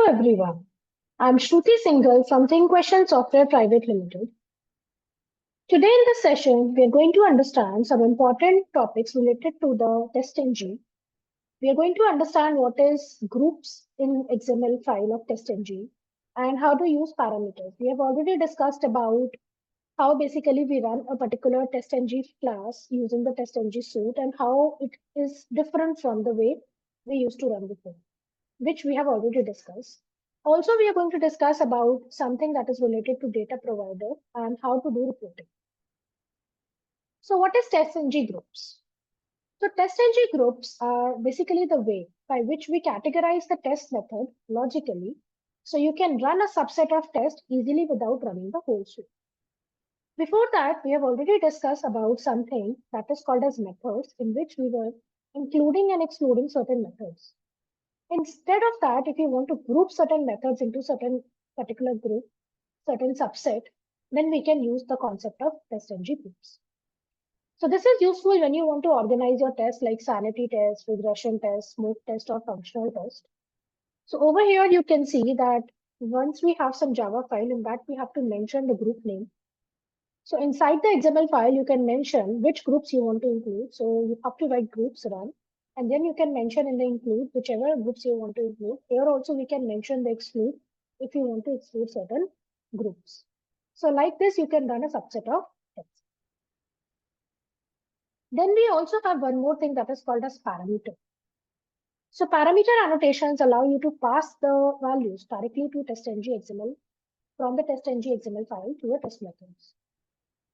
everyone. I'm Shruti Singhal from ThinkQuestion Software Private Limited. Today in this session, we are going to understand some important topics related to the TestNG. We are going to understand what is groups in XML file of TestNG and how to use parameters. We have already discussed about how basically we run a particular TestNG class using the TestNG suite and how it is different from the way we used to run before, which we have already discussed. Also, we are going to discuss about something that is related to data provider and how to do reporting. So what is TestNG groups? So TestNG groups are basically the way by which we categorize the test method logically, so you can run a subset of tests easily without running the whole suite. Before that, we have already discussed about something that is called as methods, in which we were including and excluding certain methods. Instead of that, if you want to group certain methods into certain particular group, certain subset, then we can use the concept of TestNG groups. So this is useful when you want to organize your tests like sanity test, regression test, smoke test, or functional test. So over here, you can see that once we have some Java file, in that we have to mention the group name. So inside the XML file, you can mention which groups you want to include. So you have to write groups run. And then you can mention in the include whichever groups you want to include. Here also we can mention the exclude if you want to exclude certain groups. So like this, you can run a subset of tests. Then we also have one more thing that is called as parameter. So parameter annotations allow you to pass the values directly to TestNG XML from the TestNG XML file to your test methods.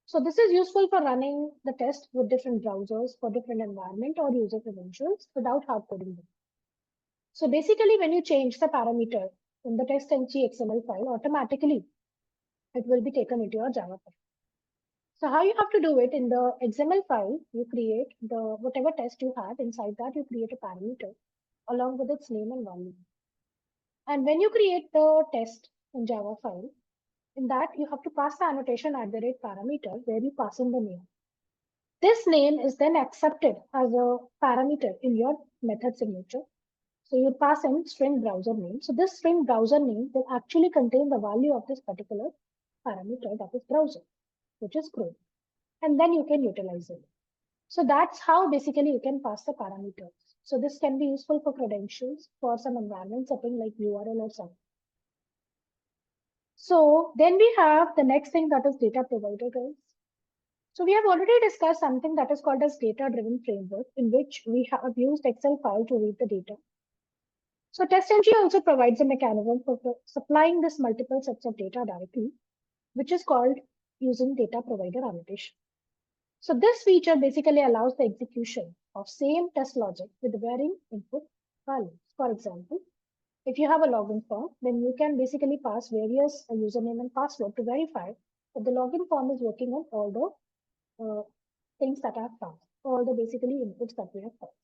So this is useful for running the test with different browsers for different environment or user credentials without hard coding them. So basically, when you change the parameter in the TestNG XML file, automatically it will be taken into your Java file. So how you have to do it in the XML file, you create the whatever test you have inside that, you create a parameter along with its name and value. And when you create the test in Java file, in that you have to pass the annotation @parameter where you pass in the name. This name is then accepted as a parameter in your method signature. So you pass in string browser name. So this string browser name will actually contain the value of this particular parameter, that is browser, which is Chrome. And then you can utilize it. So that's how basically you can pass the parameters. So this can be useful for credentials for some environment setting like URL or something. So then we have the next thing, that is data provider, guys. So we have already discussed something that is called as data-driven framework, in which we have used Excel file to read the data. So TestNG also provides a mechanism for supplying this multiple sets of data directly, which is called using data provider annotation. So this feature basically allows the execution of same test logic with varying input values. For example, if you have a login form, then you can basically pass various username and password to verify that the login form is working on all the things that I have passed, all the basically inputs that we have passed.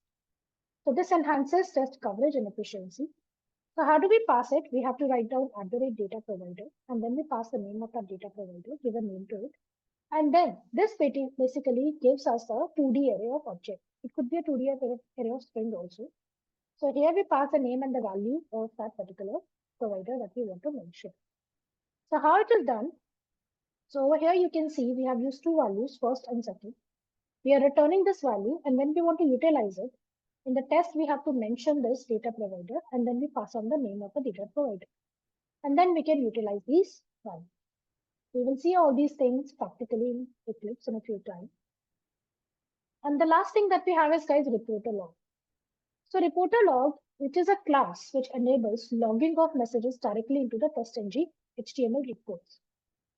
So this enhances test coverage and efficiency. So how do we pass it? We have to write down @data provider, and then we pass the name of that data provider, give a name to it. And then this basically gives us a 2D array of object. It could be a 2D array of string also. So here we pass the name and the value of that particular provider that we want to mention. So how it is done? So over here you can see we have used two values, first and second. We are returning this value, and when we want to utilize it, in the test we have to mention this data provider, and then we pass on the name of the data provider. And then we can utilize these values. We will see all these things practically in Eclipse in a few times. And the last thing that we have is, guys, reporter log. So reporter log, which is a class which enables logging of messages directly into the TestNG HTML reports.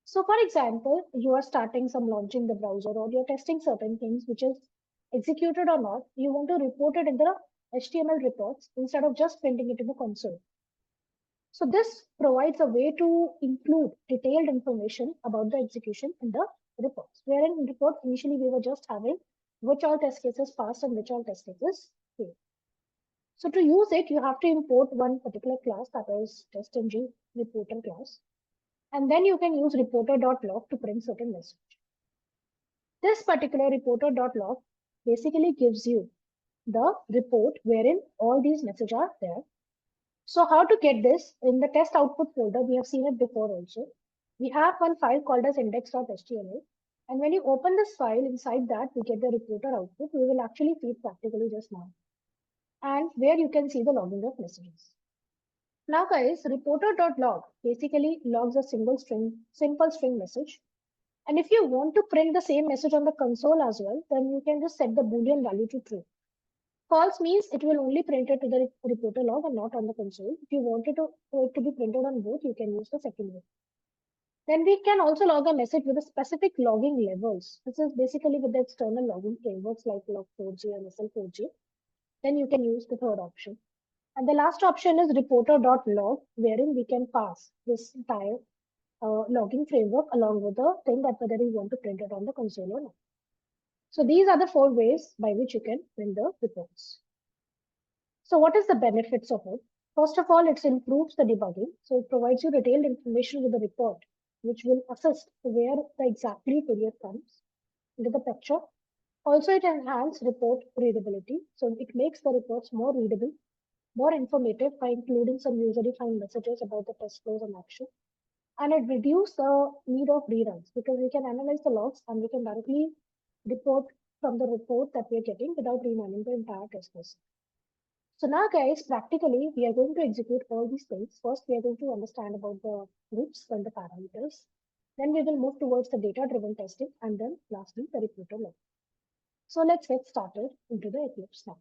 So for example, you are launching the browser, or you're testing certain things which is executed or not. You want to report it in the HTML reports instead of just printing it in the console. So this provides a way to include detailed information about the execution in the reports. Wherein in report, initially we were just having which all test cases passed and which all test cases failed. So to use it, you have to import one particular class, that is TestNG reporter class. And then you can use reporter.log to print certain message. This particular reporter.log basically gives you the report wherein all these messages are there. So how to get this? In the test output folder, we have seen it before also. We have one file called as index.html. And when you open this file, inside that we get the reporter output. We will actually feed practically just now. And where you can see the logging of messages. Now guys, reporter.log basically logs a simple string message. And if you want to print the same message on the console as well, then you can just set the Boolean value to true. False means it will only print it to the reporter log and not on the console. If you want it to be printed on both, you can use the second way. Then we can also log a message with a specific logging levels. This is basically with the external logging frameworks like log4j and SL4j. Then you can use the third option. And the last option is reporter.log, wherein we can pass this entire logging framework along with the thing that whether you want to print it on the console or not. So these are the 4 ways by which you can print the reports. So what is the benefits of it? First of all, it improves the debugging. So it provides you detailed information with the report, which will assist where the exactly failure comes into the picture. Also, it enhances report readability. So it makes the reports more readable, more informative by including some user-defined messages about the test flows and action. And it reduces the need of reruns because we can analyze the logs and we can directly report from the report that we are getting without rerunning the entire test case. So now guys, practically, we are going to execute all these things. First, we are going to understand about the groups and the parameters. Then we will move towards the data-driven testing and then lastly, the reporter log. So let's get started into the Eclipse now.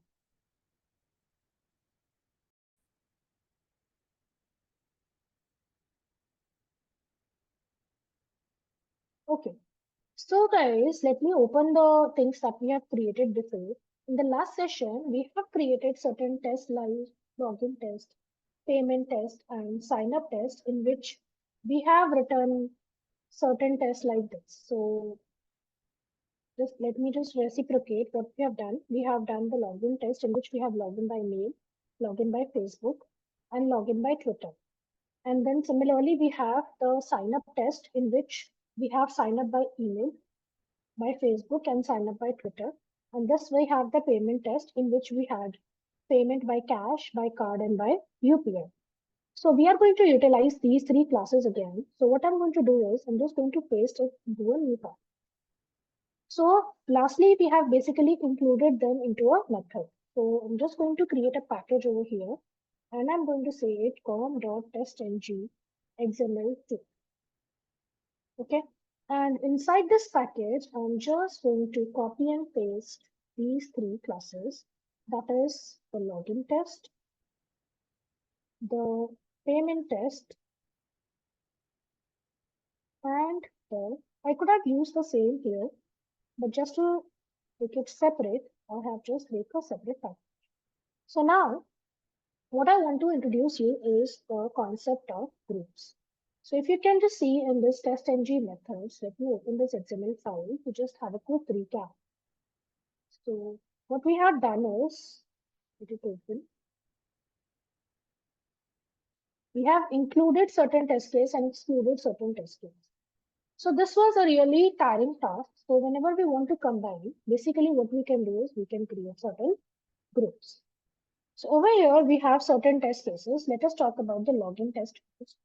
Okay. So guys, let me open the things that we have created before. In the last session, we have created certain tests like login test, payment test, and sign up test in which we have written certain tests like this. So just let me just reciprocate what we have done. We have done the login test in which we have login by mail, login by Facebook, and login by Twitter. And then similarly, we have the sign up test in which we have sign up by email, by Facebook, and sign up by Twitter. And this we have the payment test in which we had payment by cash, by card, and by UPI. So we are going to utilize these 3 classes again. So what I'm going to do is I'm just going to paste it into a new file. So lastly, we have basically included them into a method. So I'm just going to create a package over here and I'm going to say it com.testng XML2. Okay. And inside this package, I'm just going to copy and paste these 3 classes. That is the login test, the payment test, and I could have used the same here, but just to make it separate, I have just made a separate package. So now what I want to introduce you is the concept of groups. So if you can just see in this TestNG methods, let me open this XML file to just have a quick recap. So what we have done is, let it open. We have included certain test case and excluded certain test case. So this was a really tiring task. So whenever we want to combine, basically what we can do is we can create certain groups. So over here, we have certain test cases. Let us talk about the login test first.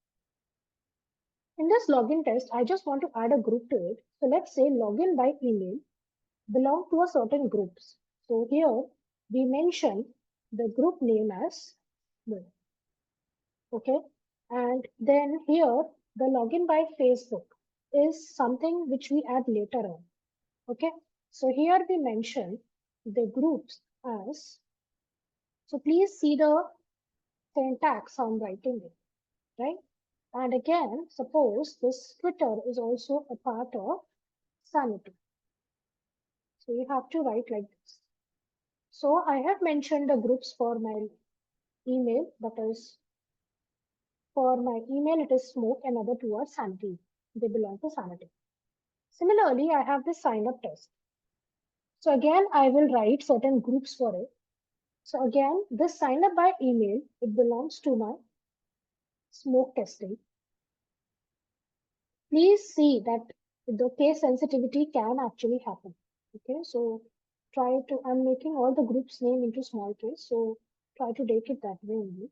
In this login test, I just want to add a group to it. So let's say login by email belong to a certain groups. So here we mention the group name as well. Okay. And then here the login by Facebook is something which we add later on. Okay. So here we mention the groups as, so please see the syntax I'm writing it, right? And again, suppose this Twitter is also a part of sanity. So you have to write like this. So I have mentioned the groups for my email, that is for my email, it is smoke and other 2 are sanity. They belong to sanity. Similarly, I have this sign up test. So again, I will write certain groups for it. So again, this sign up by email, it belongs to my smoke testing. Please see that the case sensitivity can actually happen. Okay, so try to, I'm making all the groups name into small case. So try to take it that way only.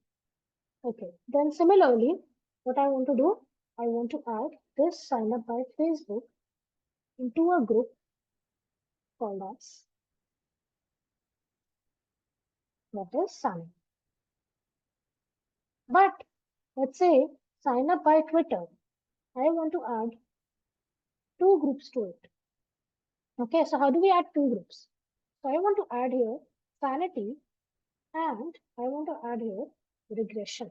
Okay, then similarly, what I want to do, I want to add this sign up by Facebook into a group called as that is sign. But let's say sign up by Twitter. I want to add two groups to it. Okay, so how do we add two groups? So I want to add here sanity and I want to add here regression.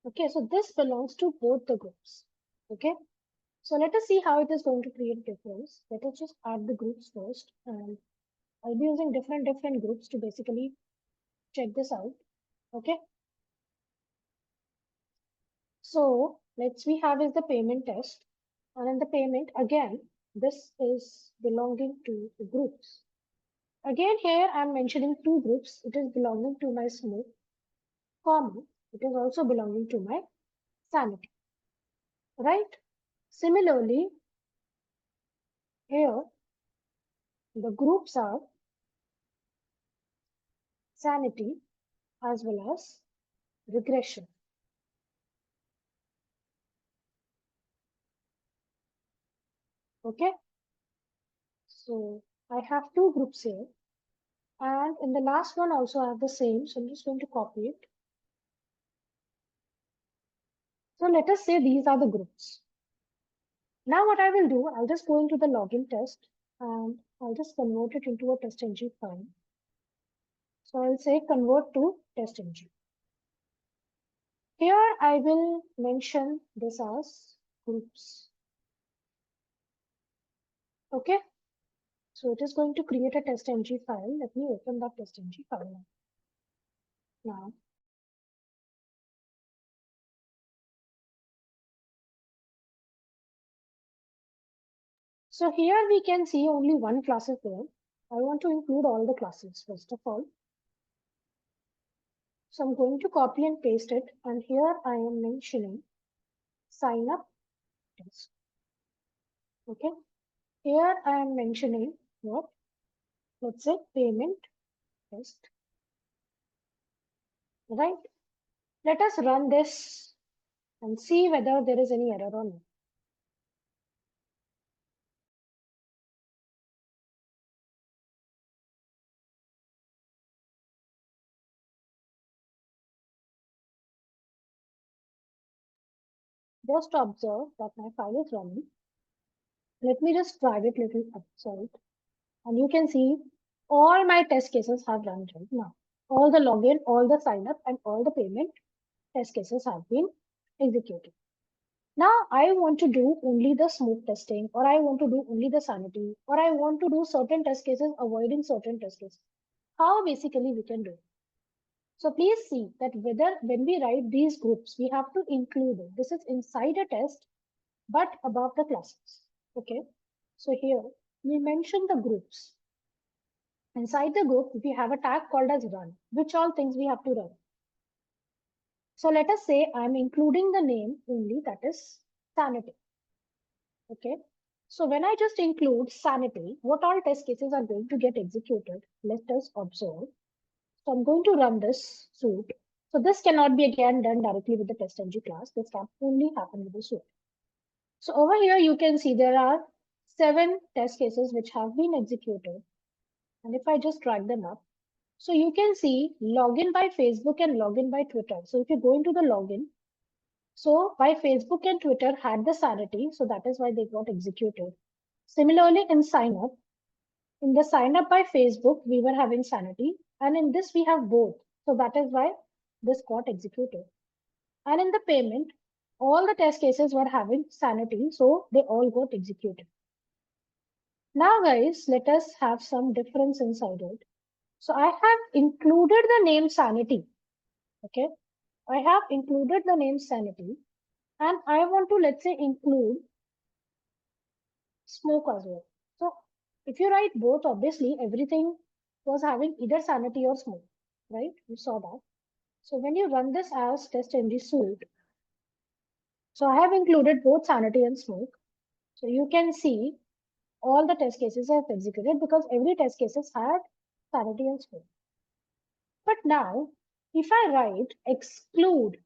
Okay, so this belongs to both the groups. Okay, so let us see how it is going to create difference. Let us just add the groups first, and I'll be using different groups to basically check this out. Okay, so let's we have is the payment test, and in the payment again, this is belonging to the groups. Again, here I'm mentioning two groups. It is belonging to my smoke, comma. It is also belonging to my sanity, right? Similarly, here the groups are sanity as well as regression. Okay, so I have two groups here, and in the last one also I have the same. So I'm just going to copy it. So let us say these are the groups. Now what I will do, I'll just go into the login test and I'll just convert it into a TestNG file. So I'll say convert to TestNG. Here I will mention this as groups. Okay, so it is going to create a TestNG file. Let me open that TestNG file now. So here we can see only one class is there. I want to include all the classes first of all. So I'm going to copy and paste it, and here I am mentioning sign up test. Okay, here I am mentioning what? Let's say payment test. Right? Let us run this and see whether there is any error or not. Just observe that my file is running. Let me just drag it little outside, and you can see all my test cases have run right now. All the login, all the sign up, and all the payment test cases have been executed. Now I want to do only the smoke testing, or I want to do only the sanity, or I want to do certain test cases avoiding certain test cases. How basically we can do it? So please see that whether when we write these groups, we have to include it. This is inside a test, but above the classes. Okay. So here we mention the groups. Inside the group, we have a tag called as run, which all things we have to run. So let us say I'm including the name only, that is sanity. Okay. So when I just include sanity, what all test cases are going to get executed? Let us observe. So I'm going to run this suite. So this cannot be again done directly with the TestNG class. This can only happen with the suite. So over here, you can see there are 7 test cases which have been executed. And if I just drag them up, so you can see login by Facebook and login by Twitter. So if you go into the login, so by Facebook and Twitter had the sanity. So that is why they got executed. Similarly, in sign up, in the sign up by Facebook, we were having sanity. And in this, we have both. So that is why this got executed. And in the payment, all the test cases were having sanity. So they all got executed. Now, guys, let us have some difference inside it. So I have included the name sanity. Okay. I have included the name sanity. And I want to, let's say, include smoke as well. So if you write both, obviously everything was having either sanity or smoke, right? You saw that. So when you run this as TestNG suite, so I have included both sanity and smoke. So you can see all the test cases I have executed because every test cases had sanity and smoke. But now if I write exclude,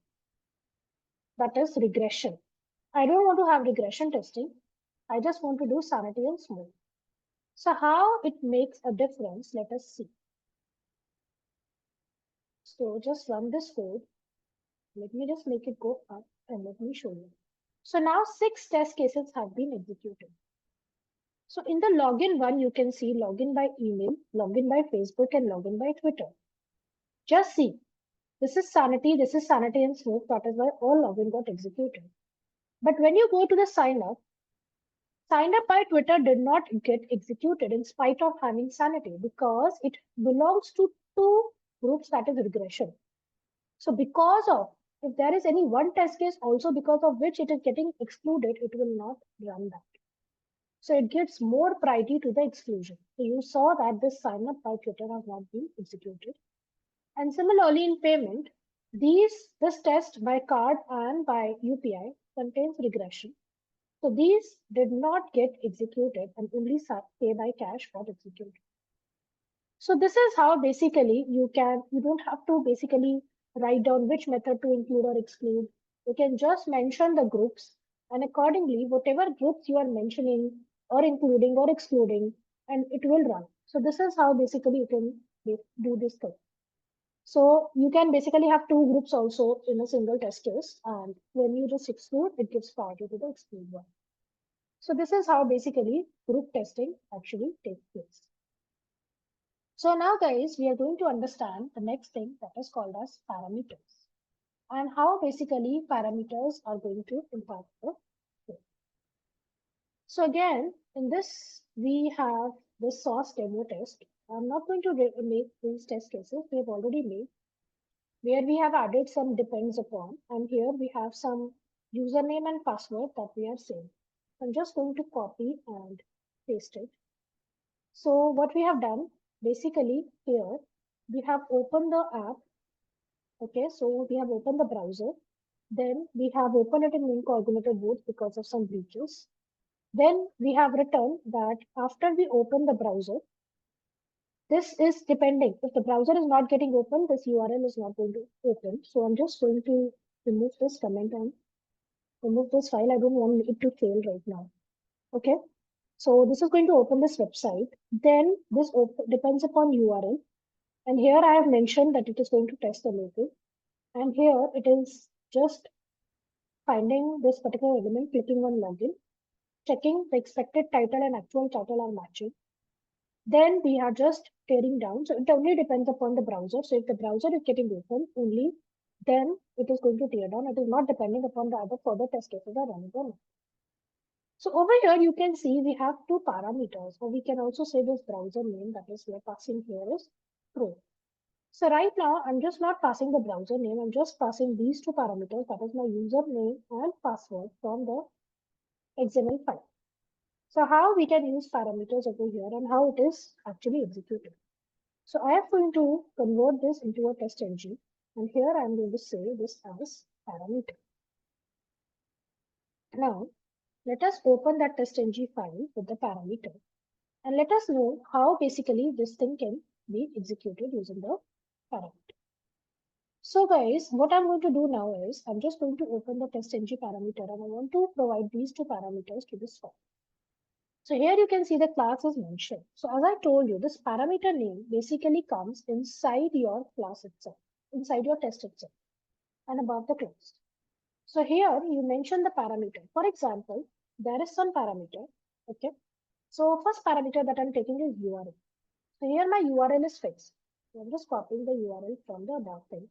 that is regression. I don't want to have regression testing. I just want to do sanity and smooth. So how it makes a difference, let us see. So just run this code. Let me just make it go up and let me show you. So now 6 test cases have been executed. So in the login one, you can see login by email, login by Facebook, and login by Twitter. Just see, this is sanity and smooth. That is why all login got executed. But when you go to the sign up by Twitter did not get executed in spite of having sanity because it belongs to two groups, that is regression. So because of, if there is any one test case also because of which it is getting excluded, it will not run that. So it gives more priority to the exclusion. So you saw that this sign up by Twitter has not been executed. And similarly in payment, this test by card and by UPI contains regression. So these did not get executed and only pay by cash got executed. So this is how basically you don't have to basically write down which method to include or exclude. You can just mention the groups and accordingly, whatever groups you are mentioning or including or excluding, and it will run. So this is how basically you can do this thing. So you can basically have two groups also in a single test case. And when you just exclude, it gives priority to the exclude one. So this is how basically group testing actually takes place. So now guys, we are going to understand the next thing that is called as parameters and how basically parameters are going to impact the code. So again, in this, we have the source demo test. I'm not going to make these test cases. We have already made where we have added some depends upon, and here we have some username and password that we are saying. I'm just going to copy and paste it. So what we have done, basically here, we have opened the app. Okay, so we have opened the browser. Then we have opened it in incognito mode because of some breaches. Then we have written that after we open the browser, this is depending. If the browser is not getting open, this URL is not going to open. So I'm just going to remove this comment and remove this file. I don't want it to fail right now. Okay. So this is going to open this website. Then this depends upon URL. And here I have mentioned that it is going to test the local. And here it is just finding this particular element, clicking on login, checking the expected title and actual title are matching. Then we are just tearing down. So it only depends upon the browser. So if the browser is getting open only, then it is going to tear down. It is not depending upon the other further test cases are running or not. So over here, you can see we have two parameters, or we can also say this browser name that is we are passing here is pro. So right now, I'm just not passing the browser name. I'm just passing these two parameters, that is my username and password from the XML file. So how we can use parameters over here and how it is actually executed. So I am going to convert this into a TestNG, and here I'm going to say this as parameter. Now, let us open that TestNG file with the parameter, and let us know how basically this thing can be executed using the parameter. So guys, what I'm going to do now is I'm just going to open the TestNG parameter, and I want to provide these two parameters to this file. So here you can see the class is mentioned. So as I told you, this parameter name basically comes inside your class itself, inside your test itself, and above the class. So here you mention the parameter. For example, there is some parameter. Okay. So first parameter that I'm taking is URL. So here my URL is fixed. So I'm just copying the URL from the above thing.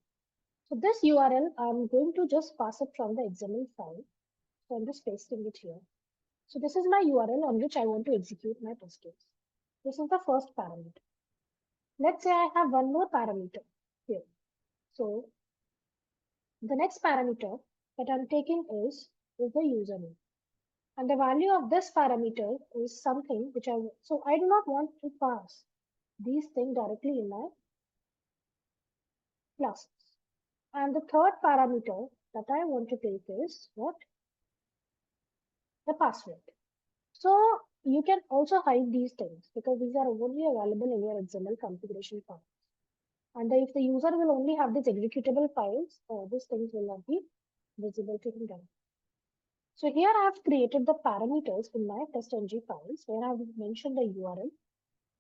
So this URL, I'm going to just pass it from the XML file. So I'm just pasting it here. So this is my URL on which I want to execute my test case. This is the first parameter. Let's say I have one more parameter here. So the next parameter that I'm taking is the username. And the value of this parameter is something which so I do not want to pass these things directly in my classes. And the third parameter that I want to take is what? The password. So you can also hide these things because these are only available in your XML configuration file. And if the user will only have these executable files, these things will not be visible to him then. So here I have created the parameters in my TestNG files where I have mentioned the URL,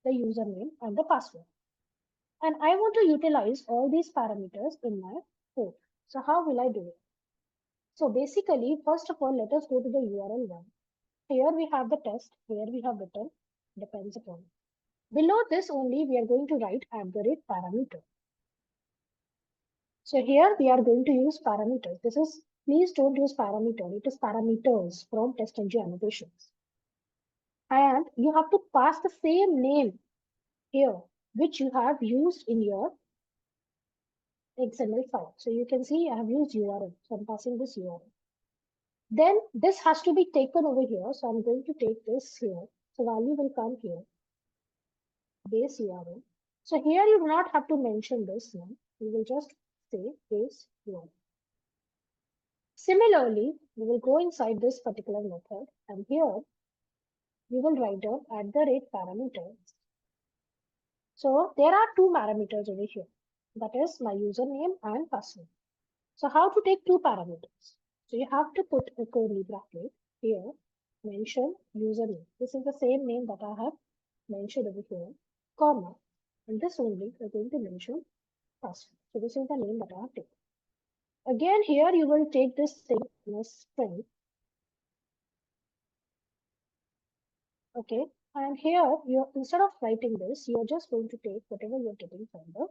the username, and the password. And I want to utilize all these parameters in my code. So how will I do it? So basically, first of all, let us go to the URL one. Here we have the test, here we have written, depends upon. Below this only, we are going to write @parameter. So here we are going to use parameters. This is, please don't use parameter. It is parameters from TestNG annotations. And you have to pass the same name here, which you have used in your XML file. So you can see I have used URL. So I'm passing this URL. Then this has to be taken over here. So I'm going to take this here. So value will come here, base URL. So here you do not have to mention this now. You will just say base URL. Similarly, we will go inside this particular method and here we will write down @parameters. So there are two parameters over here. That is my username and password. So how to take two parameters? So you have to put a curly bracket here, mention username. This is the same name that I have mentioned over here, comma. And this only we're going to mention password. So this is the name that I have taken. Again, here you will take this thing in a string. Okay. And here you instead of writing this, you're just going to take whatever you're getting from the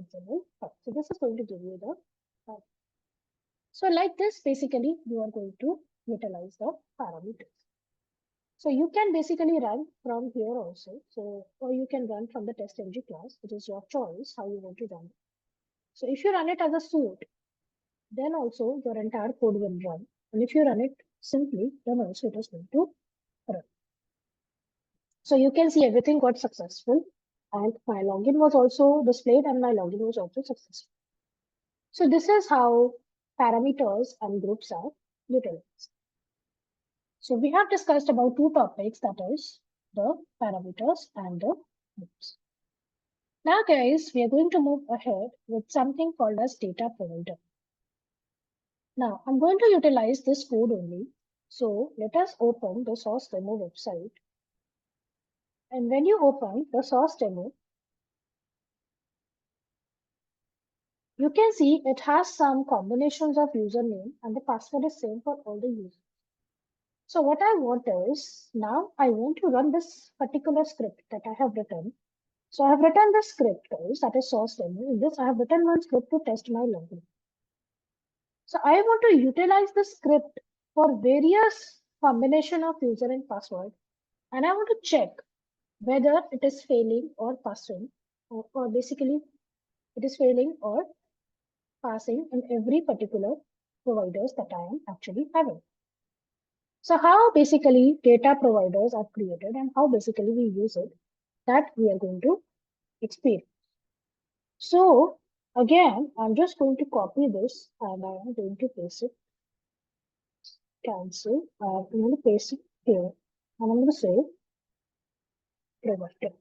XML file. So this is going to give you the file. So like this, basically, you are going to utilize the parameters. So you can basically run from here also. So, or you can run from the TestNG class, which is your choice how you want to run it. So if you run it as a suite, then also your entire code will run. And if you run it simply, then also it is going to run. So you can see everything got successful and my login was also displayed and my login was also successful. So this is how parameters and groups are utilized. So we have discussed about two topics, that is the parameters and the groups. Now guys, we are going to move ahead with something called as data provider. Now I'm going to utilize this code only. So let us open the source demo website. And when you open the source demo, you can see it has some combinations of username and the password is same for all the users. So what I want is, now I want to run this particular script that I have written. So I have written the script, guys, that is source demo. In this, I have written one script to test my login. So I want to utilize the script for various combination of user and password. And I want to check whether it is failing or passing, or basically it is failing or passing in every particular providers that I am actually having. So how basically data providers are created and how basically we use it, that we are going to experience. So again, I'm just going to copy this and I'm going to paste it, cancel, I'm going to paste it here and I'm going to say provider.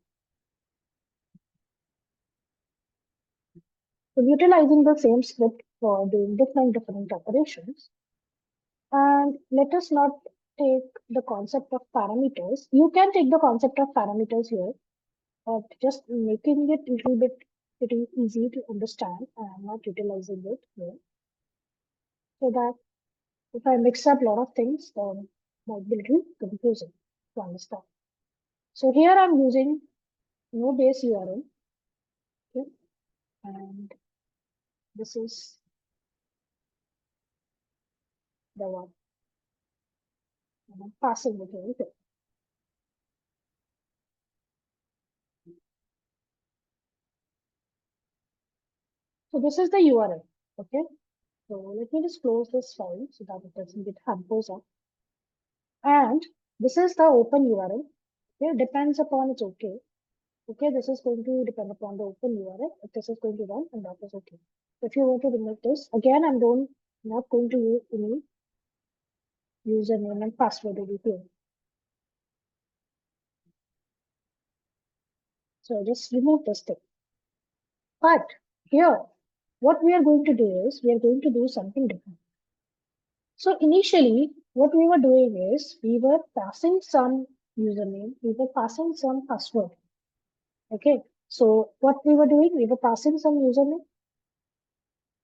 So utilizing the same script for doing different operations. And let us not take the concept of parameters. You can take the concept of parameters here, but just making it a little bit pretty easy to understand and not utilizing it here. So that if I mix up a lot of things, then might be a little confusing to understand. So here I'm using no base URL, okay, and this is the one, and I'm passing it here. Okay. So this is the URL, okay. So let me just close this file so that it doesn't get hampers up. And this is the open URL. Okay, depends upon it's okay. Okay, this is going to depend upon the open URL. If this is going to run, and that is okay. If you want to remove this, again, I'm not going to use any username and password over here. So I just remove this thing. But here, what we are going to do is we are going to do something different. So initially, what we were doing is we were passing some username, we were passing some password. Okay. So what we were doing, we were passing some username,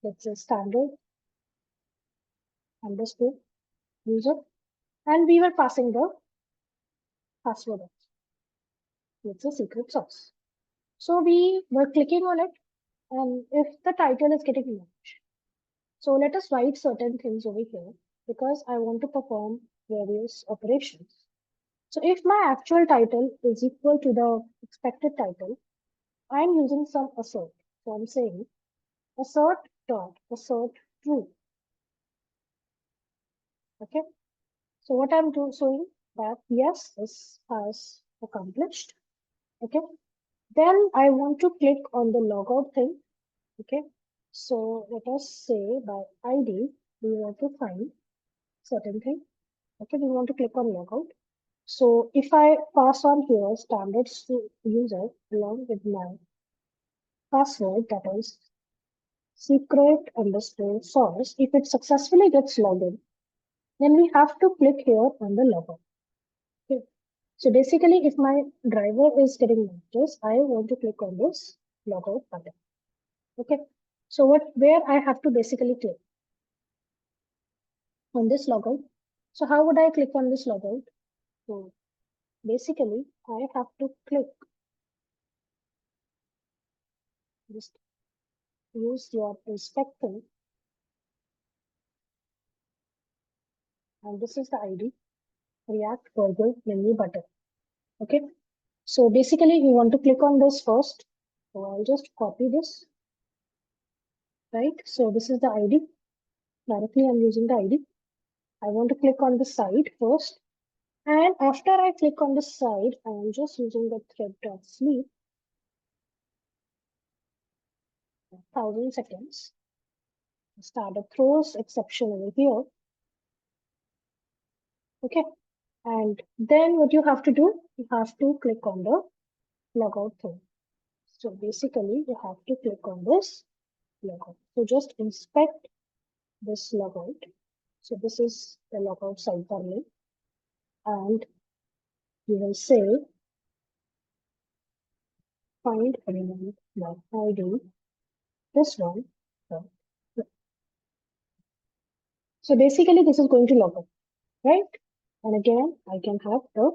let's say standard underscore user, and we were passing the password, let's say secret sauce. So we were clicking on it, and if the title is getting matched, so let us write certain things over here because I want to perform various operations. So if my actual title is equal to the expected title, I'm using some assert. So I'm saying assert dot assert true. Okay. So what I'm showing that yes, this has accomplished. Okay. Then I want to click on the logout thing. Okay. So let us say by ID, we want to find certain thing. Okay. We want to click on logout. So if I pass on here standards to user along with my password, that is secret underscore source, if it successfully gets logged in, then we have to click here on the logout. Okay. So basically, if my driver is getting messages, I want to click on this logout button. Okay. So where I have to basically click on this logout. So how would I click on this logout? So basically, I have to click, just use your inspector, and this is the ID, React Burger menu button. Okay. So basically, we want to click on this first. So I'll just copy this, right? So this is the ID. Directly, I'm using the ID. I want to click on the side first. And after I click on the side, I'm just using the thread.sleep, 1000 seconds. Start a throws exception over here. Okay. And then what you have to do, you have to click on the logout thing. So basically, you have to click on this logout. So just inspect this logout. So this is the logout sidebar link. And you will say find element by ID, this one. So basically, this is going to log out, right? And again, I can have the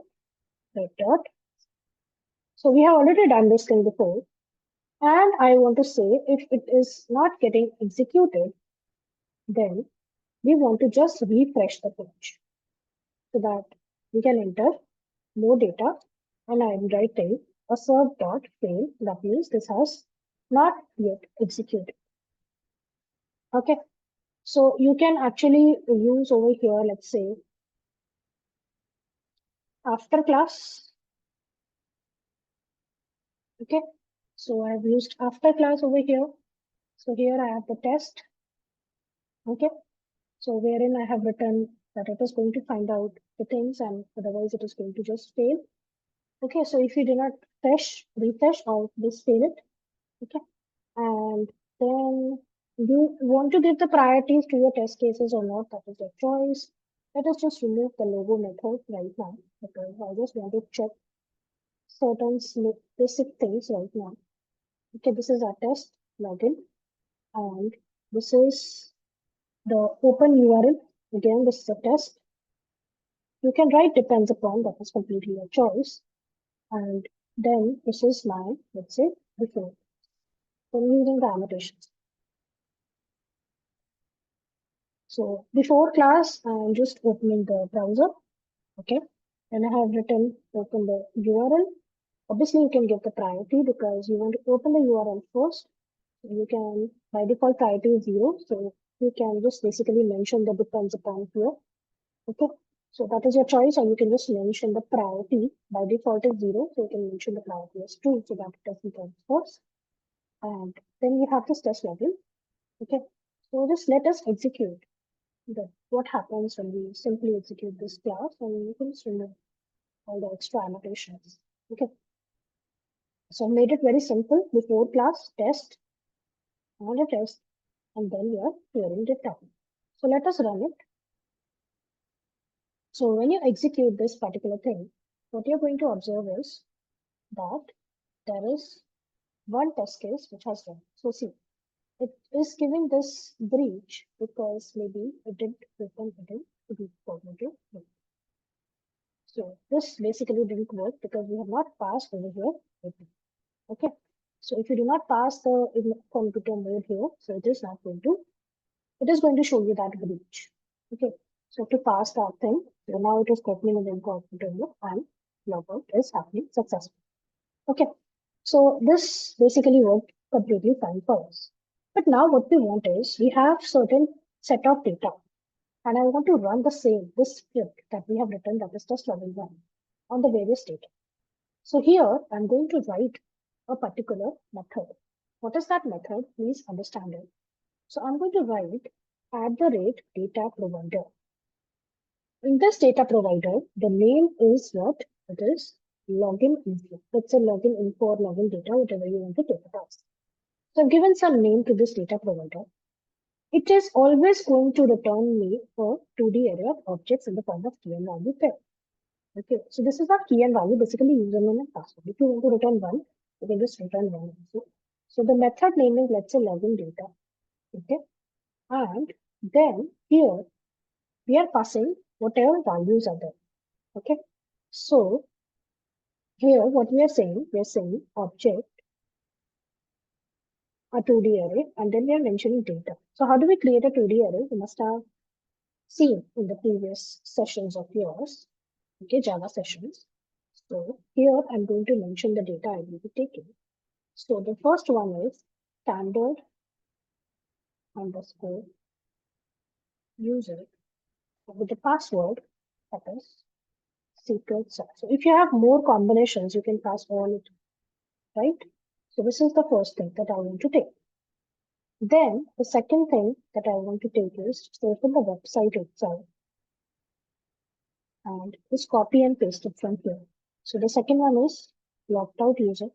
red dot. So we have already done this thing before. And I want to say if it is not getting executed, then we want to just refresh the page so that we can enter more data. And I'm writing assert dot fail. That means this has not yet executed. Okay. So you can actually use over here, let's say, after class. Okay. So I've used after class over here. So here I have the test. Okay. So wherein I have written that it is going to find out the things and otherwise it is going to just fail. Okay. So if you do not refresh or just fail it. Okay. And then you want to give the priorities to your test cases or not, that is your choice. Let us just remove the logo method right now because I just want to check certain basic things right now. Okay, this is our test login, and this is the open URL. Again, this is a test. You can write depends upon, that is completely your choice. And then this is my, let's say, before. So I'm using the annotations. So before class, I'm just opening the browser. Okay. And I have written open the URL. Obviously, you can give the priority because you want to open the URL first. You can, by default, priority is 0. So you can just basically mention the depends upon here. Okay. So that is your choice, or you can just mention the priority. By default is 0. So you can mention the priority as 2 so that it doesn't come first. And then you have this test login. Okay. So just let us execute what happens when we simply execute this class, and you can just remove all the extra annotations. Okay. So I made it very simple. Before class test, and a test, and then we are clearing the time. So let us run it. So when you execute this particular thing, what you're going to observe is that there is one test case which has run. So see, it is giving this breach because maybe it didn't return it didn't forwarded. So this basically didn't work because we have not passed over here. Okay. So if you do not pass the computer mode here, so it is not going to, it is going to show you that breach. Okay. So to pass that thing, so now it is opening in the computer mode and logout is happening successfully. Okay. So this basically worked completely fine for us. But now what we want is we have certain set of data and I want to run the same, this script that we have written that is just login one on the various data. So here I'm going to write a particular method. What is that method? Please understand it. So I'm going to write @data provider. In this data provider, the name is what? It is login info. Let's say login info or login data, whatever you want to take it as. So I've given some name to this data provider. It is always going to return me a 2D array of objects in the form of key and value pair. Okay, so this is our key and value, basically username and password. If you want to return one, you can just return one also. So the method name is, let's say, login data. Okay, and then here we are passing whatever values are there. Okay, so here what we are saying object, a 2D array, and then we are mentioning data. So how do we create a 2D array? You must have seen in the previous sessions of yours, okay, Java sessions. So here I'm going to mention the data I will be taking. So the first one is standard underscore user with the password that is secret sauce. So if you have more combinations, you can pass all it, right? So this is the first thing that I want to take. Then the second thing that I want to take is to open the website itself and just copy and paste it from here. So the second one is logged out user.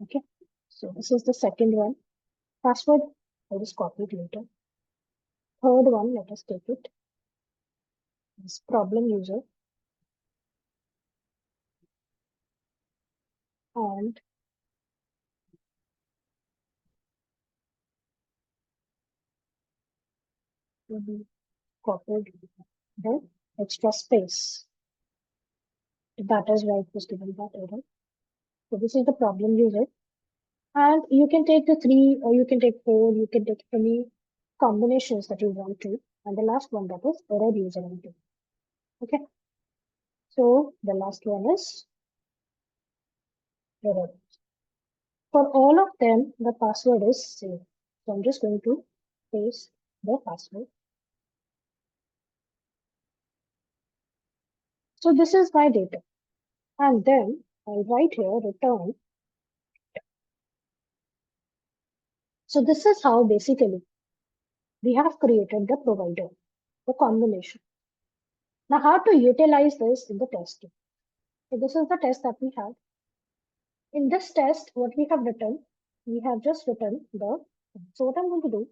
Okay. So this is the second one. Password, I'll just copy it later. Third one, let us take it. Is problem user. And we copied the extra space. That is why it was given that error. So this is the problem user. And you can take the 3 or you can take 4, you can take any combinations that you want to. And the last one that is error user entry. Okay. So the last one is error. For all of them, the password is same. So I'm just going to paste the password. So this is my data. And then I'll write here return. So this is how basically we have created the provider, the combination. Now how to utilize this in the testing? So this is the test that we have. In this test, what we have written, we have just written the, so what I'm going to do,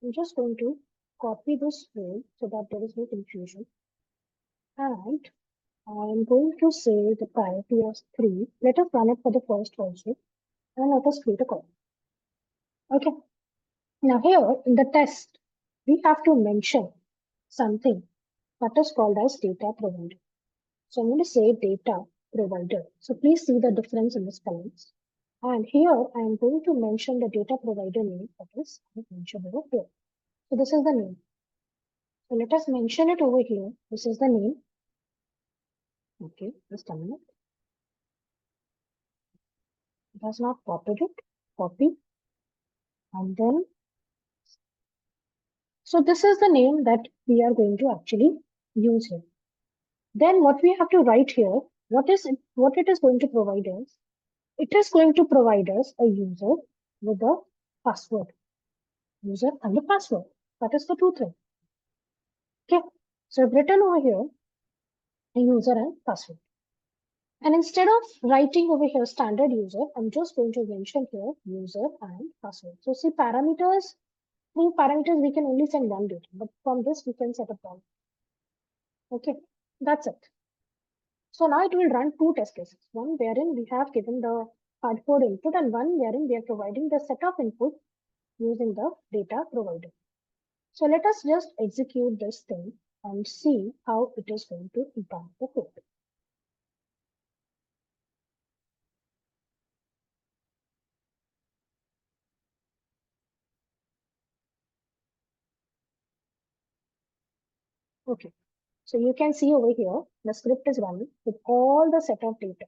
I'm just going to copy this code so that there is no confusion. And I'm going to say the priority as 3. Let us run it for the first also. And let us create a call. Okay. Now here in the test, we have to mention something that is called as data provider. So I'm going to say data provider. So please see the difference in the spellings. And here I'm going to mention the data provider name that is mentioned over here. So this is the name. So let us mention it over here. This is the name. Okay, just a minute. It has not copied it. Copy. And then, so this is the name that we are going to actually use here. Then what we have to write here, what it is going to provide us? It is going to provide us a user with a password. User and the password. That is the two things. Okay. So I've written over here a user and password. And instead of writing over here standard user, I'm just going to mention here user and password. So see parameters, through parameters we can only send one data, but from this we can set a point. Okay, that's it. So now it will run two test cases, one wherein we have given the hard code input and one wherein we are providing the set of input using the data provided. So let us just execute this thing and see how it is going to impact the code. Okay, so you can see over here, the script is running with all the set of data.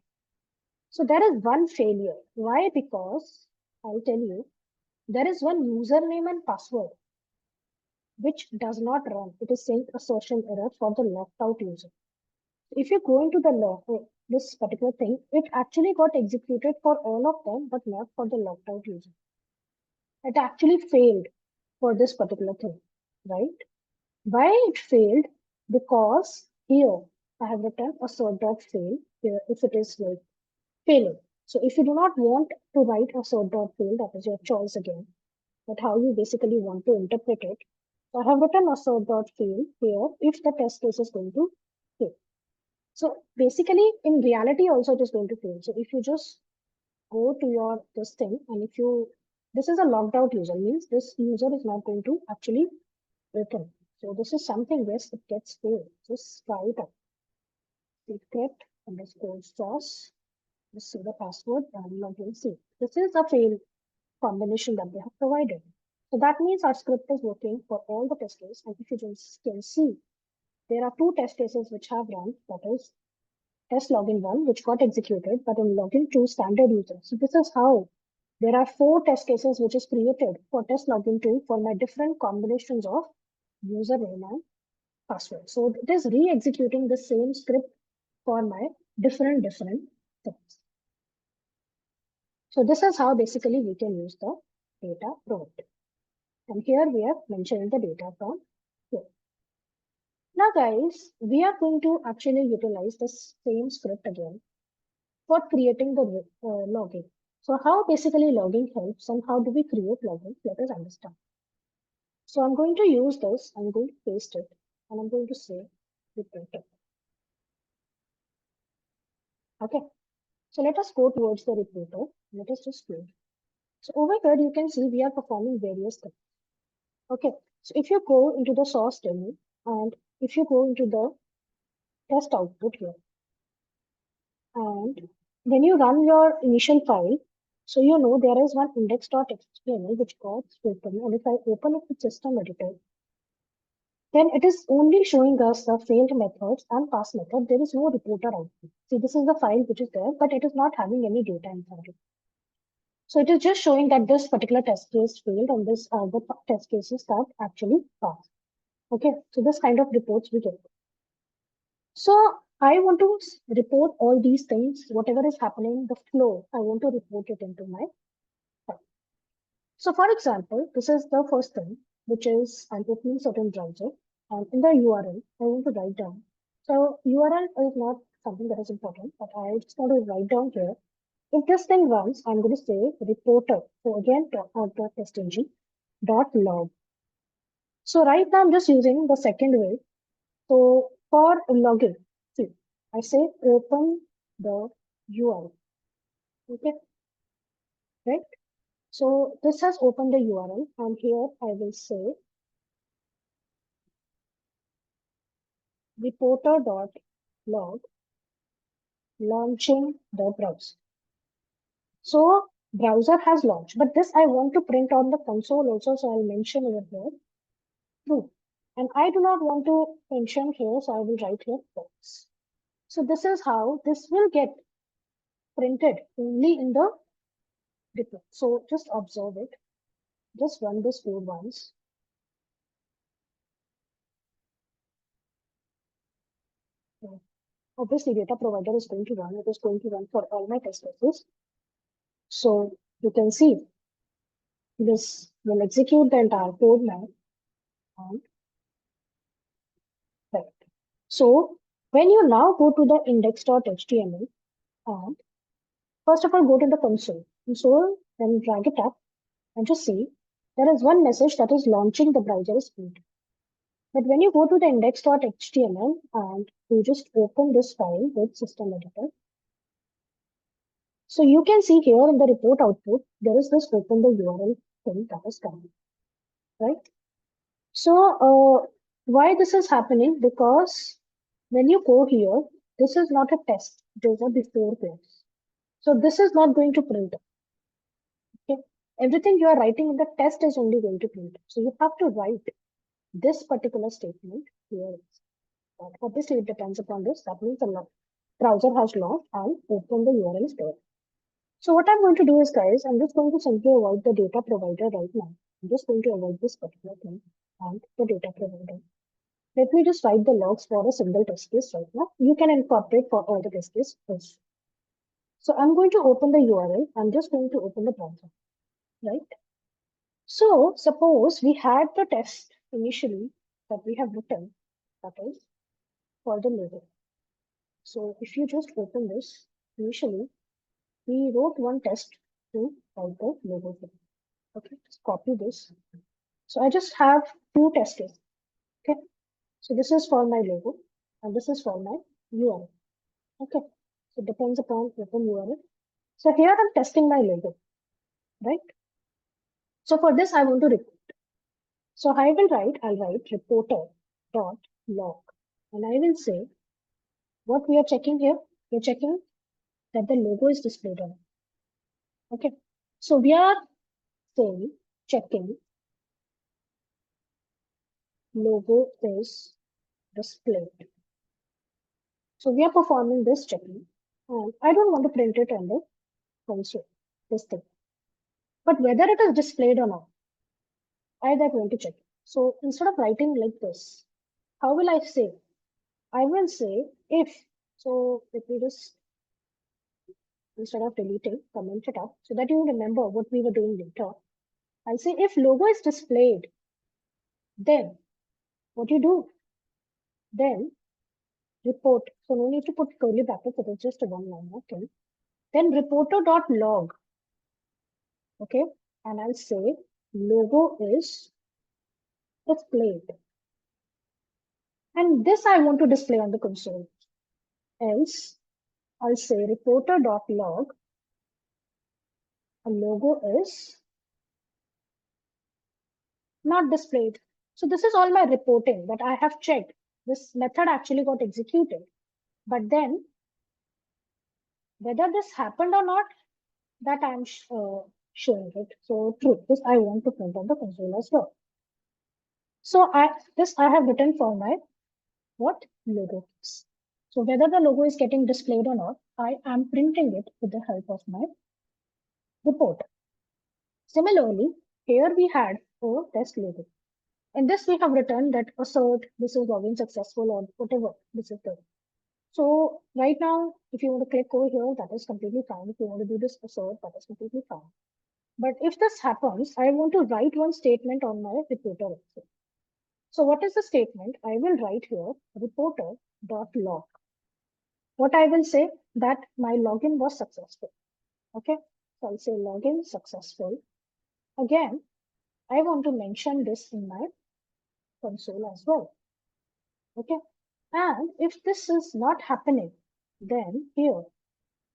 So there is one failure. Why? Because I'll tell you, there is one username and password which does not run. It is saying assertion error for the locked out user. If you go into the log, this particular thing, it actually got executed for all of them, but not for the locked out user. It actually failed for this particular thing, right? Why it failed? Because here I have written assert.fail here if it is like failing. So if you do not want to write assert.fail, that is your choice again, but how you basically want to interpret it. So I have written assert.fail here if the test case is going to fail. So basically in reality also it is going to fail. So if you just go to your this thing and if you, this is a logged out user, means this user is not going to actually return. So this is something, yes, it gets failed. Just try it out. Secret underscore sauce. Just see the password and log in. See, this is a fail combination that they have provided. So that means our script is working for all the test cases. And if you just can see, there are two test cases which have run. That is test login 1, which got executed, but in login 2 standard user. So this is how there are 4 test cases which is created for test login 2 for my different combinations of username and password. So it is re-executing the same script for my different things. So this is how basically we can use the data provided. And here we have mentioned the data from here. Now guys, we are going to actually utilize the same script again for creating the login. So how basically logging helps and how do we create login? Let us understand. So I'm going to use this, I'm going to paste it, and I'm going to say reporter. Okay. So let us go towards the reporter. Let us just go. So over here, you can see we are performing various things. Okay. So if you go into the source demo and if you go into the test output here, and when you run your initial file, so you know there is one index.html which got open, and if I open it with system editor, then it is only showing us the failed methods and pass method. There is no reporter output. See, this is the file which is there, but it is not having any data inside it. So it is just showing that this particular test case failed and this the test cases that actually passed. Okay, so this kind of reports we get. So I want to report all these things, whatever is happening, the flow, I want to report it into my file. So for example, this is the first thing, which is I'm opening certain browser and in the URL, I want to write down. So URL is not something that is important, but I just want to write down here. If this thing runs, I'm going to say reporter. So again, .testng dot log. So right now I'm just using the second way. So for login, see, I say open the URL. Okay, right? So this has opened the URL, and here I will say reporter.log launching the browser. So browser has launched, but this I want to print on the console also, so I'll mention over here true. And I do not want to mention here, so I will write here false. So this is how this will get printed only in the report. So just observe it. Just run this code once. Obviously, data provider is going to run. It is going to run for all my test cases. So you can see this will execute the entire code now. And right. So when you now go to the index.html, And first of all, go to the console, then drag it up and just see there is one message that is launching the browser speed. But when you go to the index.html and you just open this file with system editor, so you can see here in the report output, there is this open the URL thing that is coming, right? So why this is happening? Because when you go here, this is not a test. It is a before class. So this is not going to print. Okay. Everything you are writing in the test is only going to print. So you have to write this particular statement here. But obviously it depends upon this. That means the browser has launched and open the URL store. So what I'm going to do is, guys, I'm just going to simply avoid the data provider right now. I'm just going to avoid this particular thing and the data provider. Let me just write the logs for a single test case right now. You can incorporate for all the test cases. So I'm going to open the URL. I'm just going to open the browser, right? So suppose we had the test initially that we have written, that is for the logo. So if you just open this, initially we wrote one test to write the logo. Okay, just copy this. So I just have two test cases. Okay, so this is for my logo and this is for my URL. Okay, so it depends upon open URL. So here I'm testing my logo, right? So for this, I want to report. So I'll write reporter dot log, and I will say what we are checking here. We're checking that the logo is displayed on it. Okay, so we are saying checking logo is displayed. So we are performing this checking, and I don't want to print it on the console, this thing. But whether it is displayed or not, I that want to check. So instead of writing like this, how will I say? I will say if. So let me just, instead of deleting, comment it up so that you remember what we were doing later. I'll say if logo is displayed, then what you do? Then report. So no need to put curly brackets, it is just a one line, okay? Then reporter.log, okay? And I'll say logo is displayed. And this I want to display on the console. Else, I'll say reporter.log, a logo is not displayed. So this is all my reporting that I have checked. This method actually got executed. But then whether this happened or not, that I'm showing it. So true, this I want to print on the console as well. So this I have written for my what logo is. So whether the logo is getting displayed or not, I am printing it with the help of my report. Similarly, here we had a test logo. In this, we have written that assert this is login successful or whatever this is the. So right now, if you want to click over here, that is completely fine. If you want to do this assert, that is completely fine. But if this happens, I want to write one statement on my reporter also. So what is the statement? I will write here reporter.log. What I will say that my login was successful. Okay, so I'll say login successful. Again, I want to mention this in my console as well. Okay, and if this is not happening, then here,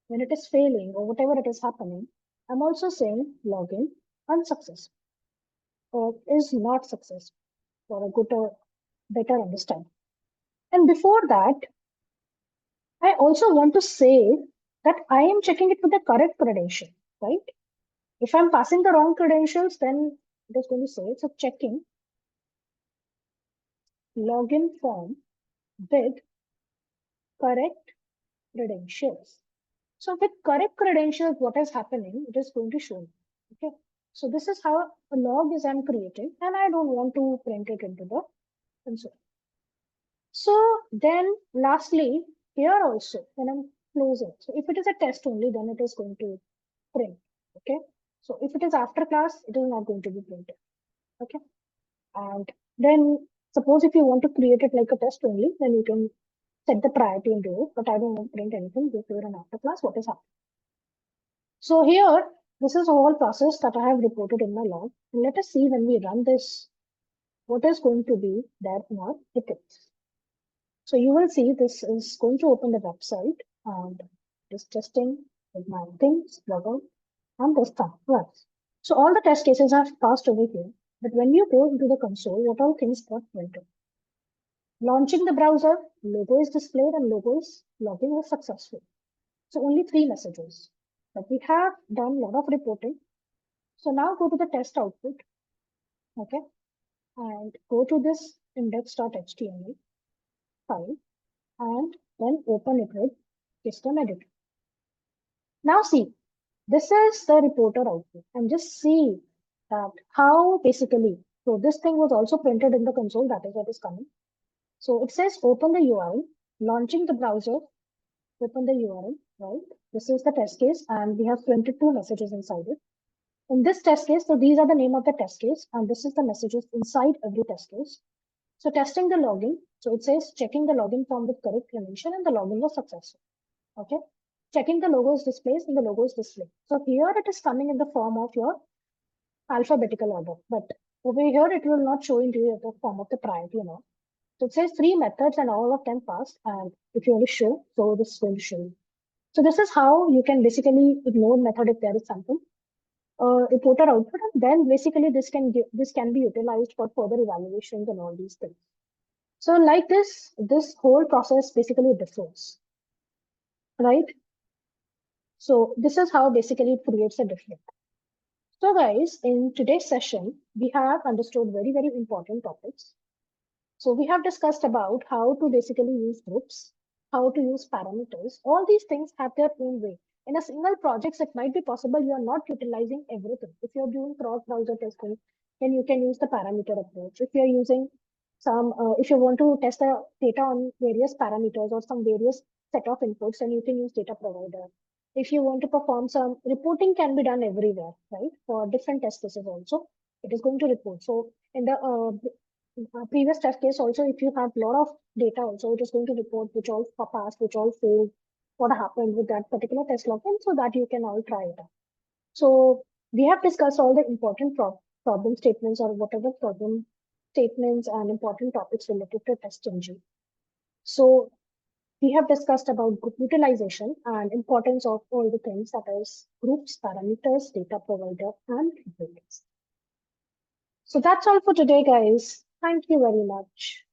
when it is failing or whatever it is happening, I'm also saying login unsuccessful or is not successful for a good or better understanding. And before that, I also want to say that I am checking it with the correct credential, right? If I'm passing the wrong credentials, then it is going to say, so checking login form with correct credentials. So with correct credentials, what is happening, it is going to show me. Okay. So this is how a log is I'm creating, and I don't want to print it into the console. So then lastly, here also, when I'm closing, so if it is a test only, then it is going to print. Okay. So if it is after class, it is not going to be printed. Okay. And then suppose if you want to create it like a test only, then you can set the priority into it, but I don't want to print anything before and after class, what is happening. So here, this is the whole process that I have reported in my log. And let us see when we run this, what is going to be there in our tickets. So you will see this is going to open the website and it is testing with my things, logout, and this time. Right. So all the test cases have passed over here. But when you go into the console, what all things got printed? Launching the browser, logo is displayed and logo's login was successful. So only 3 messages. But we have done a lot of reporting. So now go to the test output, okay, and go to this index.html file and then open it with system editor. Now see, this is the reporter output and just see that how basically, so this thing was also printed in the console, that is what is coming. So it says open the URL, launching the browser, open the URL, right? This is the test case and we have printed 2 messages inside it. In this test case, so these are the name of the test case and this is the messages inside every test case. So testing the login, so it says checking the login form with correct credential and the login was successful, okay? Checking the logos displays and the logos display. So here it is coming in the form of your alphabetical order, but over here it will not show into you the form of the priority, So it says 3 methods and all of them passed, and if you want to show, so this is going to show you. So this is how you can basically ignore method if there is something. Reporter output, and then basically this can be utilized for further evaluations and all these things. So like this whole process basically differs, right? So this is how basically it creates a difference. So guys, in today's session, we have understood very, very important topics. So we have discussed about how to basically use groups, how to use parameters. All these things have their own way. In a single project, it might be possible you are not utilizing everything. If you're doing cross-browser testing, then you can use the parameter approach. If you're using if you want to test the data on various parameters or some various set of inputs, then you can use data provider. If you want to perform some reporting can be done everywhere, right? For different test cases also, it is going to report. So in the previous test case also, if you have a lot of data also, it is going to report which all passed, which all failed, what happened with that particular test login, so that you can all try it out. So we have discussed all the important problem statements or whatever problem statements and important topics related to TestNG. So we have discussed about group utilization and importance of all the things, that is groups, parameters, data provider, and reports. So that's all for today, guys. Thank you very much.